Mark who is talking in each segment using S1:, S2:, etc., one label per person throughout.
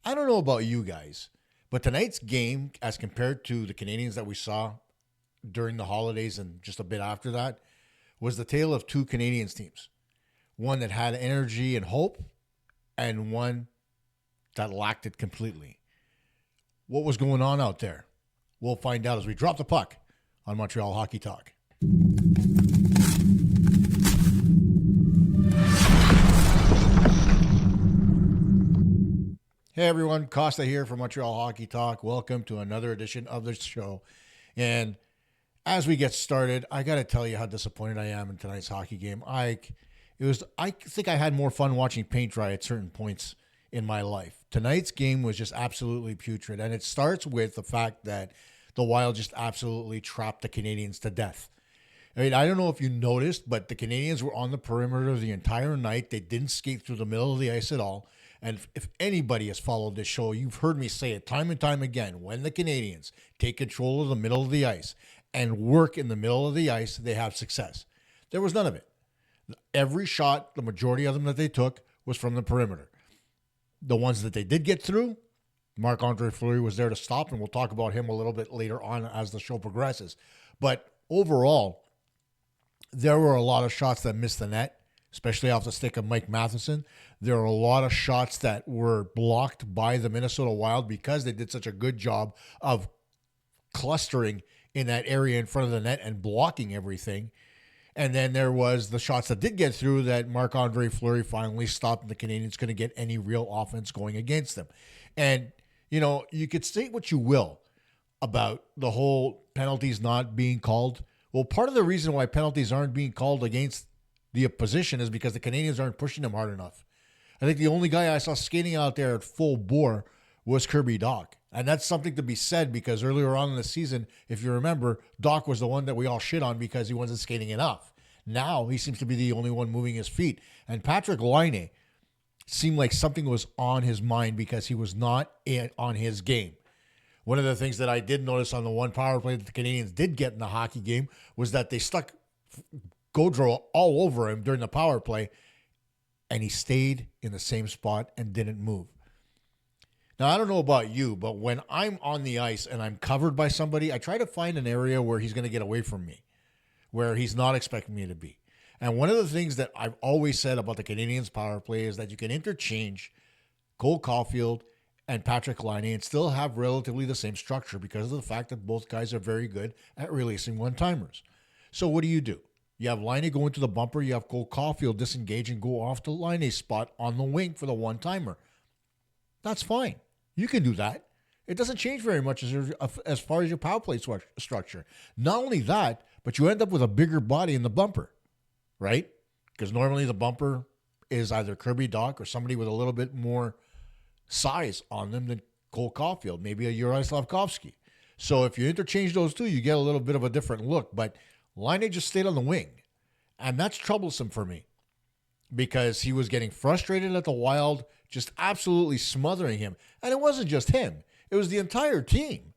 S1: I don't know about you guys, but tonight's game, as compared to the Canadians that we saw during the holidays and just a bit after that, was the tale of two Canadians teams. One that had energy and hope, and one that lacked it completely. What was going on out there? We'll find out as we drop the puck on Montreal Hockey Talk. Hey everyone, Kosta here from Montreal Hockey Talk. Welcome to another edition of the show. And as we get started, I got to tell you how disappointed I am in tonight's hockey game. I think I had more fun watching paint dry at certain points in my life. Tonight's game was just absolutely putrid, and it starts with the fact that the Wild just absolutely trapped the Canadiens to death. I mean, I don't know if you noticed, but the Canadiens were on the perimeter the entire night. They didn't skate through the middle of the ice at all. And if anybody has followed this show, you've heard me say it time and time again. When the Canadiens take control of the middle of the ice and work in the middle of the ice, they have success. There was none of it. Every shot, the majority of them that they took, was from the perimeter. The ones that they did get through, Marc-Andre Fleury was there to stop, and we'll talk about him a little bit later on as the show progresses. But overall, there were a lot of shots that missed the net, especially off the stick of Mike Matheson. There are a lot of shots that were blocked by the Minnesota Wild because they did such a good job of clustering in that area in front of the net and blocking everything. And then there was the shots that did get through that Marc-Andre Fleury finally stopped, and the Canadiens couldn't get any real offense going against them. And, you know, you could say what you will about the whole penalties not being called. Well, part of the reason why penalties aren't being called against the opposition is because the Canadiens aren't pushing them hard enough. I think the only guy I saw skating out there at full bore was Kirby Dach. And that's something to be said because earlier on in the season, if you remember, Dach was the one that we all shit on because he wasn't skating enough. Now he seems to be the only one moving his feet. And Patrik Laine seemed like something was on his mind because he was not on his game. One of the things that I did notice on the one power play that the Canadiens did get in the hockey game was that they stuck Gaudreau all over him during the power play, and he stayed in the same spot and didn't move. Now, I don't know about you, but when I'm on the ice and I'm covered by somebody, I try to find an area where he's going to get away from me, where he's not expecting me to be. And one of the things that I've always said about the Canadiens power play is that you can interchange Cole Caulfield and Patrik Laine and still have relatively the same structure because of the fact that both guys are very good at releasing one-timers. So what do? You have Laine going to the bumper. You have Cole Caulfield disengage and go off to Laine's spot on the wing for the one-timer. That's fine. You can do that. It doesn't change very much as far as your power play structure. Not only that, but you end up with a bigger body in the bumper, right? Because normally the bumper is either Kirby Dach or somebody with a little bit more size on them than Cole Caulfield, maybe a Uri Slafkovsky. So if you interchange those two, you get a little bit of a different look. But Laine just stayed on the wing, and that's troublesome for me because he was getting frustrated at the Wild, just absolutely smothering him. And it wasn't just him. It was the entire team.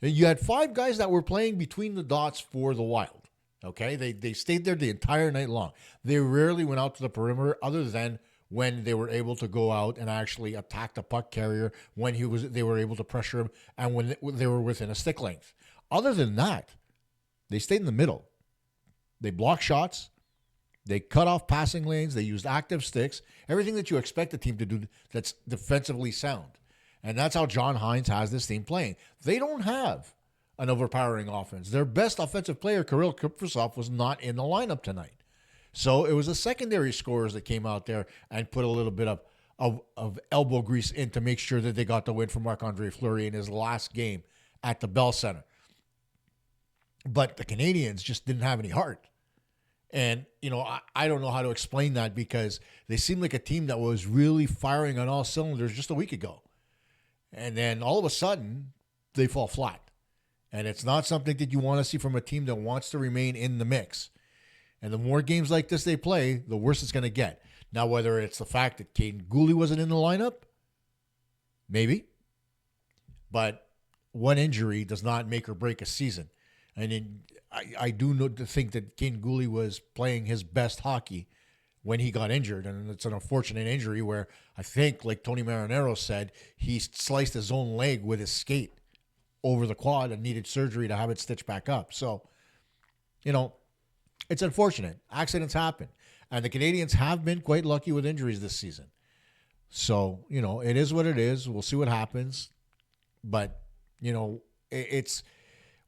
S1: You had 5 guys that were playing between the dots for the Wild, okay? They stayed there the entire night long. They rarely went out to the perimeter other than when they were able to go out and actually attack the puck carrier when they were able to pressure him and when they were within a stick length. Other than that, they stayed in the middle. They blocked shots. They cut off passing lanes. They used active sticks. Everything that you expect a team to do that's defensively sound. And that's how John Hines has this team playing. They don't have an overpowering offense. Their best offensive player, Kirill Kaprizov, was not in the lineup tonight. So it was the secondary scorers that came out there and put a little bit of elbow grease in to make sure that they got the win for Marc-Andre Fleury in his last game at the Bell Center. But the Canadiens just didn't have any heart. And, you know, I don't know how to explain that because they seemed like a team that was really firing on all cylinders just a week ago. And then all of a sudden, they fall flat. And it's not something that you want to see from a team that wants to remain in the mix. And the more games like this they play, the worse it's going to get. Now, whether it's the fact that Caden Gooley wasn't in the lineup, maybe. But one injury does not make or break a season. And I do think that Caden Gooley was playing his best hockey when he got injured. And it's an unfortunate injury where I think, like Tony Marinaro said, he sliced his own leg with his skate over the quad and needed surgery to have it stitched back up. So, it's unfortunate. Accidents happen. And the Canadiens have been quite lucky with injuries this season. So, it is what it is. We'll see what happens. But, it's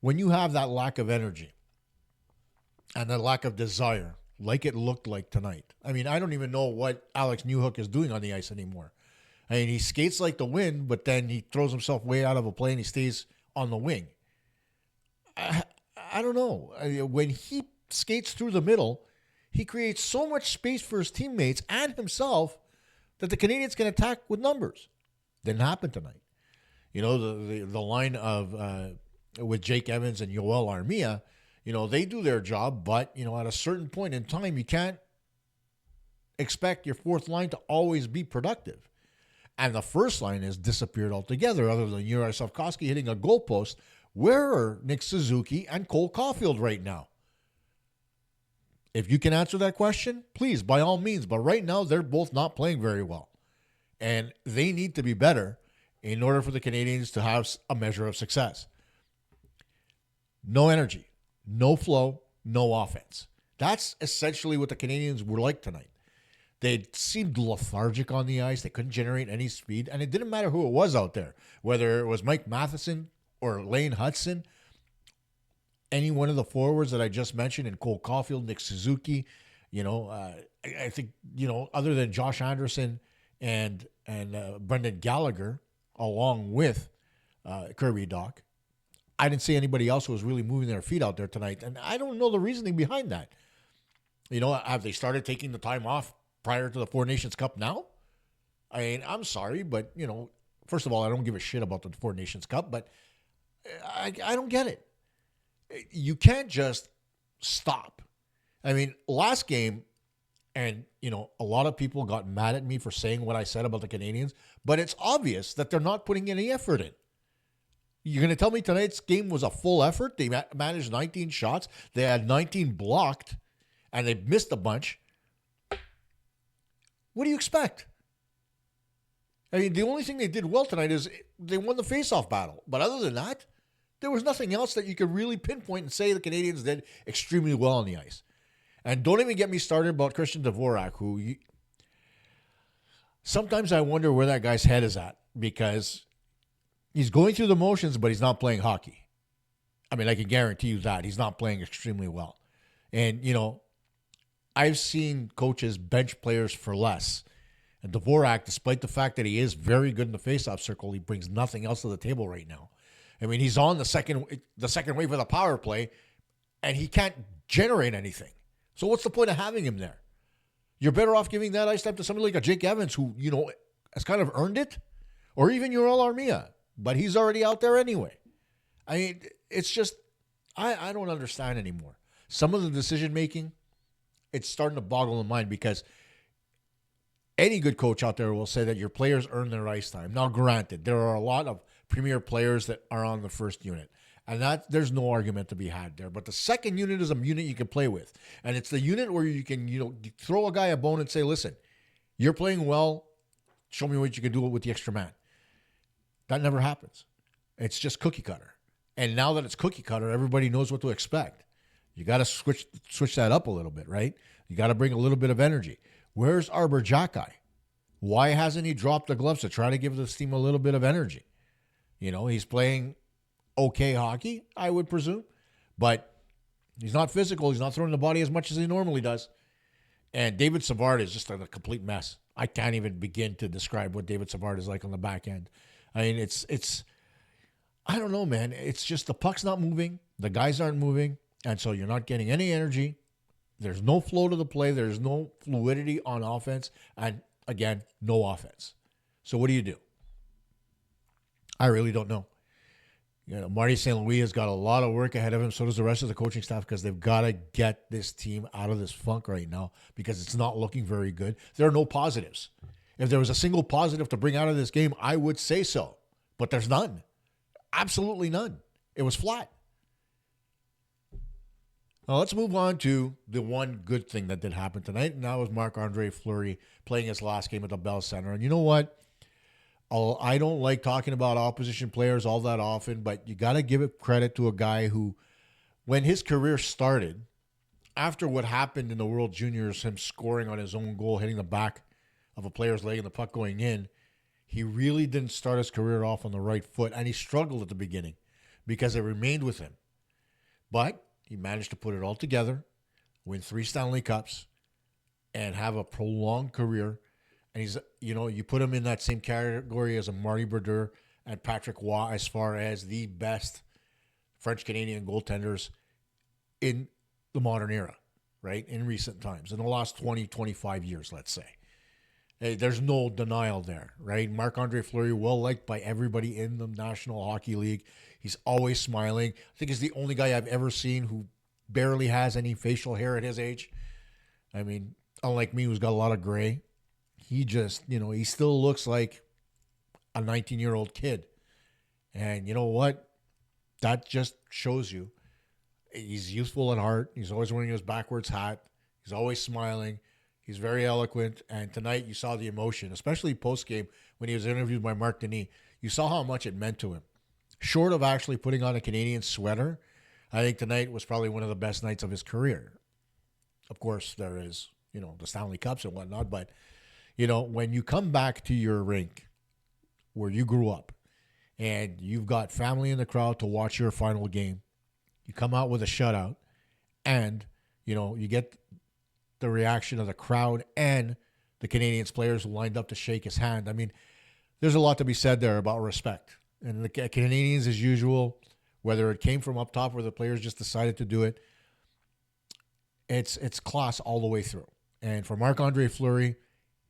S1: when you have that lack of energy and the lack of desire, like it looked like tonight. I mean, I don't even know what Alex Newhook is doing on the ice anymore. I mean, he skates like the wind, but then he throws himself way out of a play and he stays on the wing. I don't know. When he skates through the middle, he creates so much space for his teammates and himself that the Canadiens can attack with numbers. Didn't happen tonight. The line of with Jake Evans and Yoel Armia, they do their job, but, at a certain point in time, you can't expect your fourth line to always be productive. And the first line has disappeared altogether, other than Yuri Slavkovsky hitting a goalpost. Where are Nick Suzuki and Cole Caulfield right now? If you can answer that question, please, by all means. But right now, they're both not playing very well. And they need to be better in order for the Canadiens to have a measure of success. No energy, no flow, no offense. That's essentially what the Canadiens were like tonight. They seemed lethargic on the ice. They couldn't generate any speed. And it didn't matter who it was out there, whether it was Mike Matheson or Lane Hudson, any one of the forwards that I just mentioned, and Cole Caulfield, Nick Suzuki, I think, other than Josh Anderson and Brendan Gallagher, along with Kirby Dach, I didn't see anybody else who was really moving their feet out there tonight. And I don't know the reasoning behind that. Have they started taking the time off prior to the Four Nations Cup now? I mean, I'm sorry, but, first of all, I don't give a shit about the Four Nations Cup, but I don't get it. You can't just stop. I mean, last game, and, a lot of people got mad at me for saying what I said about the Canadiens, but it's obvious that they're not putting any effort in. You're going to tell me tonight's game was a full effort? They managed 19 shots. They had 19 blocked, and they missed a bunch. What do you expect? I mean, the only thing they did well tonight is they won the faceoff battle. But other than that, there was nothing else that you could really pinpoint and say the Canadiens did extremely well on the ice. And don't even get me started about Christian Dvorak, who sometimes I wonder where that guy's head is at, because he's going through the motions, but he's not playing hockey. I mean, I can guarantee you that. He's not playing extremely well. And, I've seen coaches bench players for less. And Dvorak, despite the fact that he is very good in the faceoff circle, he brings nothing else to the table right now. I mean, he's on the second wave of the power play, and he can't generate anything. So what's the point of having him there? You're better off giving that ice time to somebody like a Jake Evans, who, has kind of earned it, or even Yoel Armia, but he's already out there anyway. I mean, it's just, I don't understand anymore. Some of the decision-making, it's starting to boggle the mind, because any good coach out there will say that your players earn their ice time. Now, granted, there are a lot of premier players that are on the first unit, and that there's no argument to be had there. But the second unit is a unit you can play with, and it's the unit where you can, you throw a guy a bone and say, listen, you're playing well, show me what you can do with the extra man. That never happens. It's just cookie cutter. And now that it's cookie cutter, everybody knows what to expect. You got to switch that up a little bit, right? You got to bring a little bit of energy. Where's Arbor Jacki? Why hasn't he dropped the gloves to try to give this team a little bit of energy? He's playing okay hockey, I would presume, but he's not physical. He's not throwing the body as much as he normally does. And David Savard is just a complete mess. I can't even begin to describe what David Savard is like on the back end. I mean, it's I don't know, man. It's just the puck's not moving. The guys aren't moving. And so you're not getting any energy. There's no flow to the play. There's no fluidity on offense. And again, no offense. So what do you do? I really don't know. Marty St. Louis has got a lot of work ahead of him. So does the rest of the coaching staff, because they've got to get this team out of this funk right now, because it's not looking very good. There are no positives. If there was a single positive to bring out of this game, I would say so. But there's none. Absolutely none. It was flat. Now let's move on to the one good thing that did happen tonight, and that was Marc-Andre Fleury playing his last game at the Bell Center. And you know what? I don't like talking about opposition players all that often, but you got to give it credit to a guy who, when his career started, after what happened in the World Juniors, him scoring on his own goal, hitting the back of a player's leg and the puck going in, he really didn't start his career off on the right foot, and he struggled at the beginning because it remained with him. But he managed to put it all together, win 3 Stanley Cups, and have a prolonged career. And he's, you put him in that same category as a Marty Brodeur and Patrick Waugh as far as the best French-Canadian goaltenders in the modern era, right? In recent times, in the last 20, 25 years, let's say. Hey, there's no denial there, right? Marc-Andre Fleury, well liked by everybody in the National Hockey League. He's always smiling. I think he's the only guy I've ever seen who barely has any facial hair at his age. I mean, unlike me, who's got a lot of gray. He just, he still looks like a 19-year-old kid. And you know what? That just shows you he's youthful at heart. He's always wearing his backwards hat. He's always smiling. He's very eloquent. And tonight you saw the emotion, especially post-game when he was interviewed by Marc Denis. You saw how much it meant to him. Short of actually putting on a Canadian sweater, I think tonight was probably one of the best nights of his career. Of course, there is, the Stanley Cups and whatnot, but when you come back to your rink where you grew up and you've got family in the crowd to watch your final game, you come out with a shutout and, you get the reaction of the crowd and the Canadiens players who lined up to shake his hand. I mean, there's a lot to be said there about respect. And the Canadiens, as usual, whether it came from up top or the players just decided to do it, it's class all the way through. And for Marc-Andre Fleury,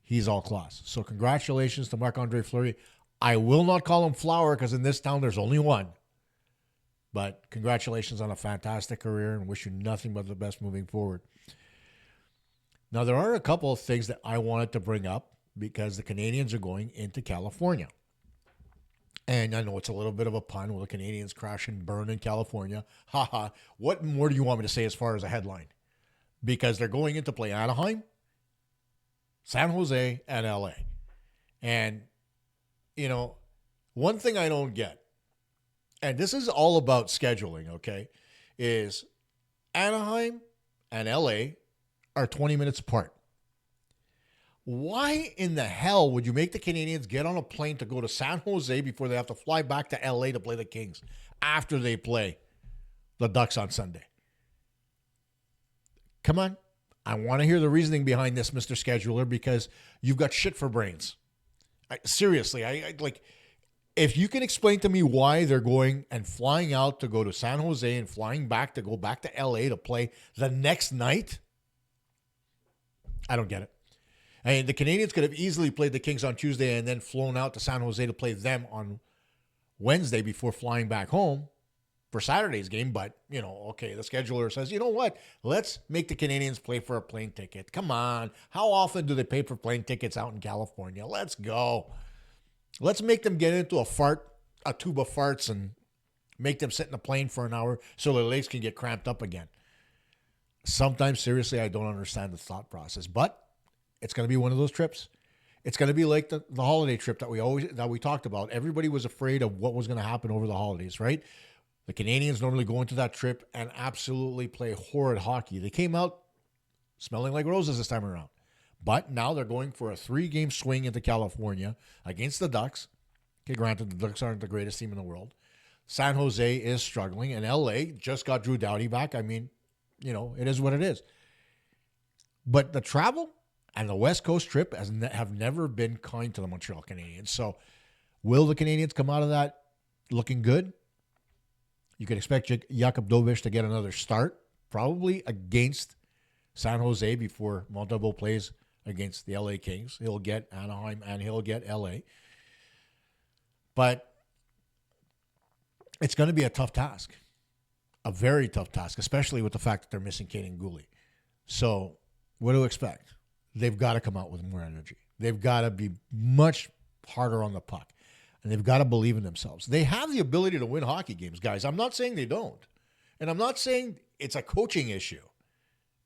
S1: he's all class. So congratulations to Marc-Andre Fleury. I will not call him Flower because in this town there's only one. But congratulations on a fantastic career and wish you nothing but the best moving forward. Now, there are a couple of things that I wanted to bring up because the Canadiens are going into California. And I know it's a little bit of a pun. Will the Canadiens crash and burn in California? Haha. What more do you want me to say as far as a headline? Because they're going in to play Anaheim, San Jose, and LA. And, one thing I don't get, and this is all about scheduling, okay, is Anaheim and LA are 20 minutes apart. Why in the hell would you make the Canadiens get on a plane to go to San Jose before they have to fly back to LA to play the Kings after they play the Ducks on Sunday? Come on. I want to hear the reasoning behind this, Mr. Scheduler, because you've got shit for brains. Seriously, I if you can explain to me why they're going and flying out to go to San Jose and flying back to go back to LA to play the next night, I don't get it. I mean, the Canadiens could have easily played the Kings on Tuesday and then flown out to San Jose to play them on Wednesday before flying back home for Saturday's game. But, okay, the scheduler says, you know what? Let's make the Canadiens play for a plane ticket. Come on. How often do they pay for plane tickets out in California? Let's go. Let's make them get into a tube of farts and make them sit in a plane for an hour so their legs can get cramped up again. Sometimes, seriously, I don't understand the thought process, but it's going to be one of those trips. It's going to be like the holiday trip that we talked about. Everybody was afraid of what was going to happen over the holidays, right? The Canadiens normally go into that trip and absolutely play horrid hockey. They came out smelling like roses this time around. But now they're going for a 3-game swing into California against the Ducks. Okay, granted, the Ducks aren't the greatest team in the world. San Jose is struggling, and LA just got Drew Doughty back. I mean, it is what it is. But the travel and the West Coast trip have never been kind to the Montreal Canadiens. So will the Canadiens come out of that looking good? You can expect Jakub Dovish to get another start, probably against San Jose before Montembeault plays against the LA Kings. He'll get Anaheim and he'll get LA. But it's going to be a tough task, a very tough task, especially with the fact that they're missing Kaden Guhle. So what to expect? They've got to come out with more energy. They've got to be much harder on the puck. And they've got to believe in themselves. They have the ability to win hockey games, guys. I'm not saying they don't. And I'm not saying it's a coaching issue,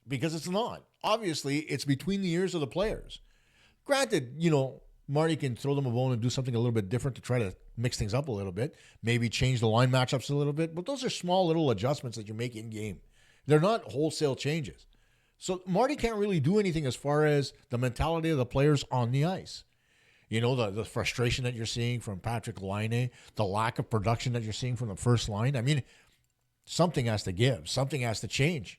S1: because it's not. Obviously, it's between the ears of the players. Granted, Marty can throw them a bone and do something a little bit different to try to mix things up a little bit, maybe change the line matchups a little bit, but those are small little adjustments that you make in game. They're not wholesale changes. So Marty can't really do anything as far as the mentality of the players on the ice. The frustration that you're seeing from Patrick Laine, the lack of production that you're seeing from the first line. I mean, something has to give. Something has to change.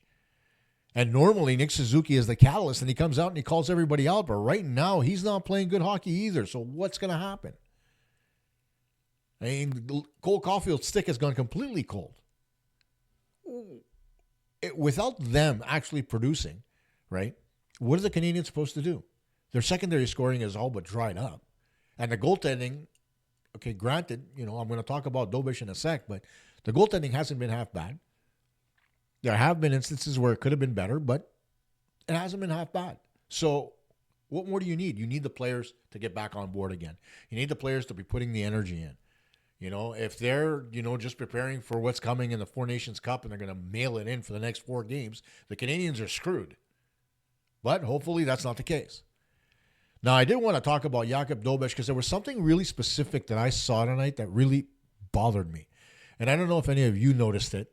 S1: And normally Nick Suzuki is the catalyst, and he comes out and he calls everybody out. But right now, he's not playing good hockey either. So what's going to happen? I mean, Cole Caulfield's stick has gone completely cold. Without them actually producing, right, what are the Canadiens supposed to do? Their secondary scoring is all but dried up. And the goaltending, okay, granted, I'm going to talk about Dobish in a sec, but the goaltending hasn't been half bad. There have been instances where it could have been better, but it hasn't been half bad. So what more do you need? You need the players to get back on board again. You need the players to be putting the energy in. If they're, just preparing for what's coming in the Four Nations Cup and they're going to mail it in for the next 4 games, the Canadiens are screwed. But hopefully that's not the case. Now, I did want to talk about Jakub Dobish because there was something really specific that I saw tonight that really bothered me. And I don't know if any of you noticed it.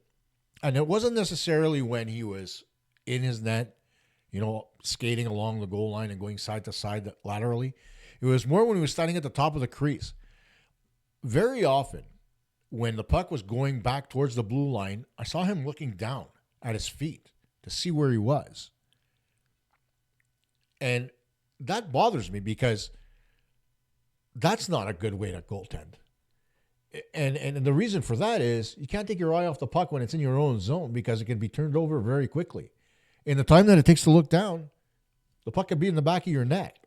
S1: And it wasn't necessarily when he was in his net, skating along the goal line and going side to side laterally. It was more when he was standing at the top of the crease. Very often, when the puck was going back towards the blue line, I saw him looking down at his feet to see where he was. And that bothers me because that's not a good way to goaltend. And the reason for that is you can't take your eye off the puck when it's in your own zone because it can be turned over very quickly. In the time that it takes to look down, the puck could be in the back of your net.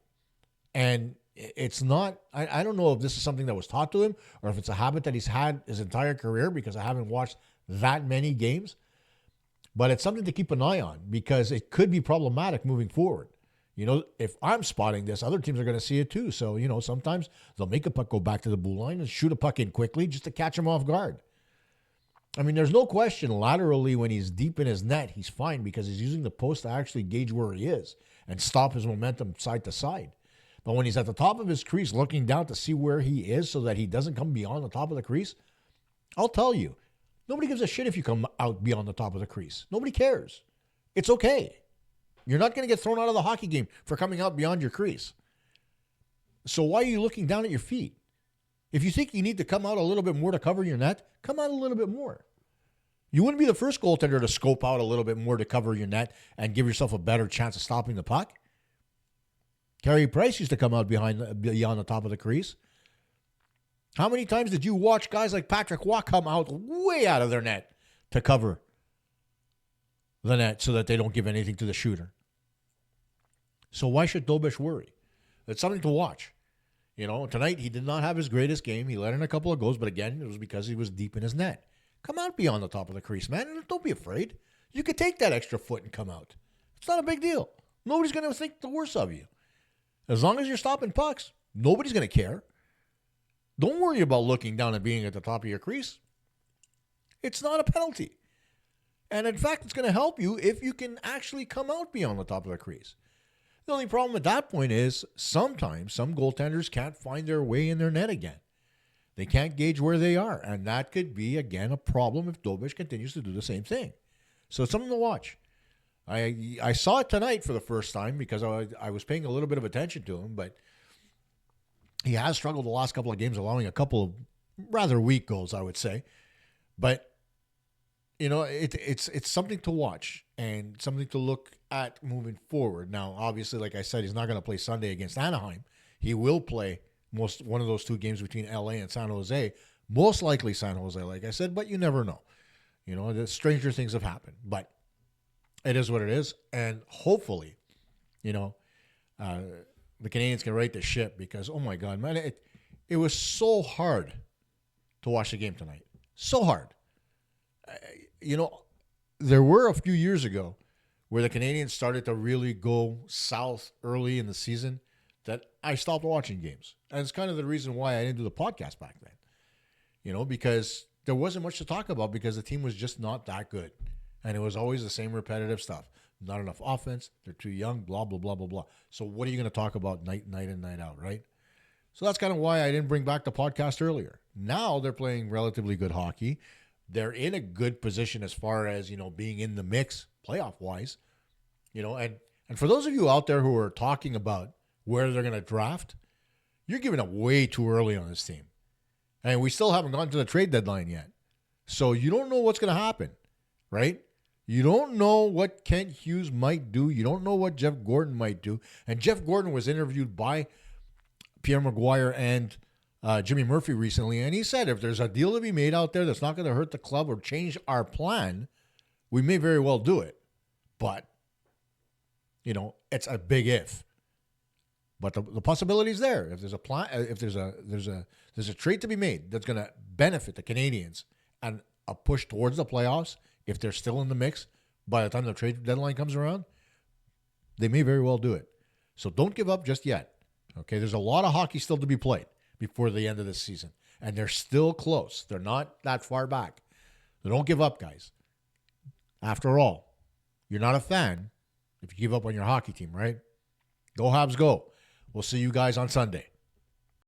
S1: And it's not, I don't know if this is something that was taught to him or if it's a habit that he's had his entire career because I haven't watched that many games. But it's something to keep an eye on because it could be problematic moving forward. If I'm spotting this, other teams are going to see it too. So, sometimes they'll make a puck go back to the blue line and shoot a puck in quickly just to catch him off guard. I mean, there's no question laterally when he's deep in his net, he's fine because he's using the post to actually gauge where he is and stop his momentum side to side. But when he's at the top of his crease looking down to see where he is so that he doesn't come beyond the top of the crease, I'll tell you, nobody gives a shit if you come out beyond the top of the crease. Nobody cares. It's okay. You're not going to get thrown out of the hockey game for coming out beyond your crease. So why are you looking down at your feet? If you think you need to come out a little bit more to cover your net, come out a little bit more. You wouldn't be the first goaltender to scope out a little bit more to cover your net and give yourself a better chance of stopping the puck. Carey Price used to come out beyond the top of the crease. How many times did you watch guys like Patrick Waugh come out way out of their net to cover the net so that they don't give anything to the shooter? So why should Dobish worry? It's something to watch. Tonight he did not have his greatest game. He let in a couple of goals, but again, it was because he was deep in his net. Come out beyond the top of the crease, man. And don't be afraid. You could take that extra foot and come out. It's not a big deal. Nobody's going to think the worst of you. As long as you're stopping pucks, nobody's going to care. Don't worry about looking down and being at the top of your crease. It's not a penalty. And in fact, it's going to help you if you can actually come out beyond the top of the crease. The only problem at that point is sometimes some goaltenders can't find their way in their net again. They can't gauge where they are. And that could be, again, a problem if Dobish continues to do the same thing. So it's something to watch. I saw it tonight for the first time because I was paying a little bit of attention to him, but he has struggled the last couple of games, allowing a couple of rather weak goals, I would say. But it's something to watch and something to look at moving forward. Now, obviously, like I said, he's not going to play Sunday against Anaheim. He will play one of those 2 games between LA and San Jose. Most likely San Jose, like I said, but you never know. The stranger things have happened, but it is what it is. And hopefully, the Canadiens can right the ship because, oh my God, man, it was so hard to watch the game tonight. So hard. There were a few years ago where the Canadiens started to really go south early in the season that I stopped watching games. And it's kind of the reason why I didn't do the podcast back then. Because there wasn't much to talk about because the team was just not that good. And it was always the same repetitive stuff. Not enough offense. They're too young, blah, blah, blah, blah, blah. So what are you going to talk about night in, night out, right? So that's kind of why I didn't bring back the podcast earlier. Now they're playing relatively good hockey. They're in a good position as far as, being in the mix playoff-wise. And for those of you out there who are talking about where they're going to draft, you're giving it way too early on this team. And we still haven't gone to the trade deadline yet. So you don't know what's going to happen, right? You don't know what Kent Hughes might do. You don't know what Jeff Gordon might do. And Jeff Gordon was interviewed by Pierre Maguire and Jimmy Murphy recently, and he said if there's a deal to be made out there that's not going to hurt the club or change our plan, we may very well do it. But, it's a big if. But the possibility is there. If there's a plan, if there's a trade to be made that's going to benefit the Canadiens and a push towards the playoffs, if they're still in the mix by the time the trade deadline comes around, they may very well do it. So don't give up just yet. Okay, there's a lot of hockey still to be played before the end of this season, and they're still close. They're not that far back. So don't give up, guys. After all, you're not a fan if you give up on your hockey team, right? Go Habs, go. We'll see you guys on Sunday.